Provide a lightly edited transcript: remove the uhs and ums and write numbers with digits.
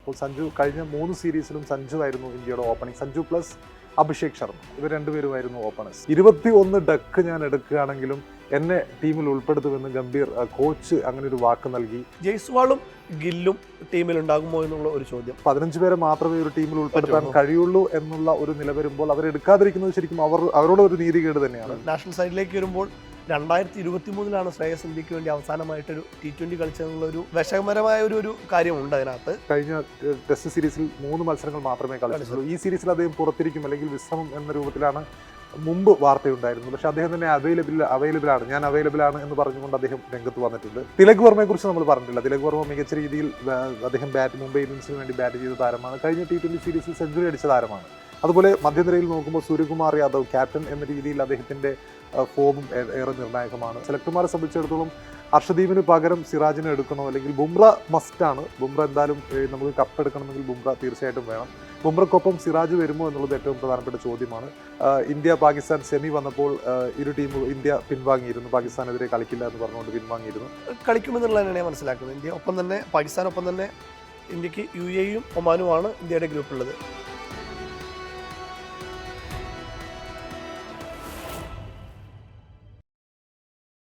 അപ്പോൾ സഞ്ജു കഴിഞ്ഞ 3 സീരീസിലും സഞ്ജു ആയിരുന്നു ഇന്ത്യയുടെ ഓപ്പണിംഗ്. സഞ്ജു പ്ലസ് അഭിഷേക് ശർമ്മ, ഇവർ രണ്ടുപേരുമായിരുന്നു ഓപ്പണേഴ്സ്. 21 ഡക്ക് ഞാൻ എടുക്കുകയാണെങ്കിലും എന്നെ ടീമിൽ ഉൾപ്പെടുത്തുമെന്ന് ഗംഭീർ കോച്ച് അങ്ങനെ ഒരു വാക്ക് നൽകി. ജയ്സ്വാളും ഗില്ലും ടീമിൽ ഉണ്ടാകുമോ എന്നുള്ള ഒരു ചോദ്യം. 15 പേരെ മാത്രമേ ഒരു ടീമിൽ ഉൾപ്പെടുത്താൻ കഴിയുള്ളൂ എന്നുള്ള ഒരു നില വരുമ്പോൾ അവരെടുക്കാതിരിക്കുന്നത് ശരിക്കും അവരോട് ഒരു നീതികേട് തന്നെയാണ്. നാഷണൽ സൈഡിലേക്ക് വരുമ്പോൾ 2023 ശ്രേയസ് ഇന്ത്യക്ക് വേണ്ടി അവസാനമായിട്ടൊരു T20 കളിച്ചതെന്നുള്ളൊരു വിഷമകരമായ ഒരു കാര്യമുണ്ട് അതിനകത്ത്. കഴിഞ്ഞ ടെസ്റ്റ് സീരീസിൽ 3 മത്സരങ്ങൾ മാത്രമേ കളിച്ചിട്ടുള്ളൂ. ഈ സീരീസിൽ അദ്ദേഹം പുറത്തിരിക്കും അല്ലെങ്കിൽ വിശ്രമം എന്ന രൂപത്തിലാണ് മുമ്പ് വാർത്തയുണ്ടായിരുന്നു. പക്ഷേ അദ്ദേഹം തന്നെ അവൈലബിൾ ആണ്, ഞാൻ അവൈലബിൾ ആണ് എന്ന് പറഞ്ഞുകൊണ്ട് അദ്ദേഹം രംഗത്ത് വന്നിട്ടുണ്ട്. തിലക് വർമ്മയെ കുറിച്ച് നമ്മൾ പറഞ്ഞിട്ടില്ല. തിലക് വർമ്മ മികച്ച രീതിയിൽ അദ്ദേഹം മുംബൈ ഇന്ത്യൻസിന് വേണ്ടി ബാറ്റ് ചെയ്ത താരമാണ്. കഴിഞ്ഞ T20 സീരീസിൽ സെഞ്ചുറി അടിച്ച താരമാണ്. അതുപോലെ മധ്യനിരയിൽ നോക്കുമ്പോൾ സൂര്യകുമാർ യാദവ് ക്യാപ്റ്റൻ എന്ന രീതിയിൽ അദ്ദേഹത്തിൻ്റെ ഫോമും ഏറെ നിർണായകമാണ്. സെലക്ടർമാരെ സംബന്ധിച്ചിടത്തോളം അർഷദീപിന് പകരം സിറാജിനെ എടുക്കണോ അല്ലെങ്കിൽ ബുംറ മസ്റ്റാണ്. ബുംറ എന്തായാലും നമുക്ക് കപ്പ് എടുക്കണമെങ്കിൽ ബുംറ തീർച്ചയായിട്ടും വേണം. ബുംറയ്ക്കൊപ്പം സിറാജ് വരുമോ എന്നുള്ളത് ഏറ്റവും പ്രധാനപ്പെട്ട ചോദ്യമാണ്. ഇന്ത്യ പാകിസ്ഥാൻ സെമി വന്നപ്പോൾ ഇരു ടീമും ഇന്ത്യ പിൻവാങ്ങിയിരുന്നു. പാകിസ്ഥാനെതിരെ കളിക്കില്ല എന്ന് പറഞ്ഞുകൊണ്ട് പിൻവാങ്ങിയിരുന്നു. കളിക്കുമെന്നുള്ളതാണ് ഞാൻ മനസ്സിലാക്കുന്നത്. ഇന്ത്യ ഒപ്പം തന്നെ പാകിസ്ഥാനൊപ്പം തന്നെ ഇന്ത്യക്ക് UAE യും ഒമാനുമാണ് ഇന്ത്യയുടെ ഗ്രൂപ്പുള്ളത്.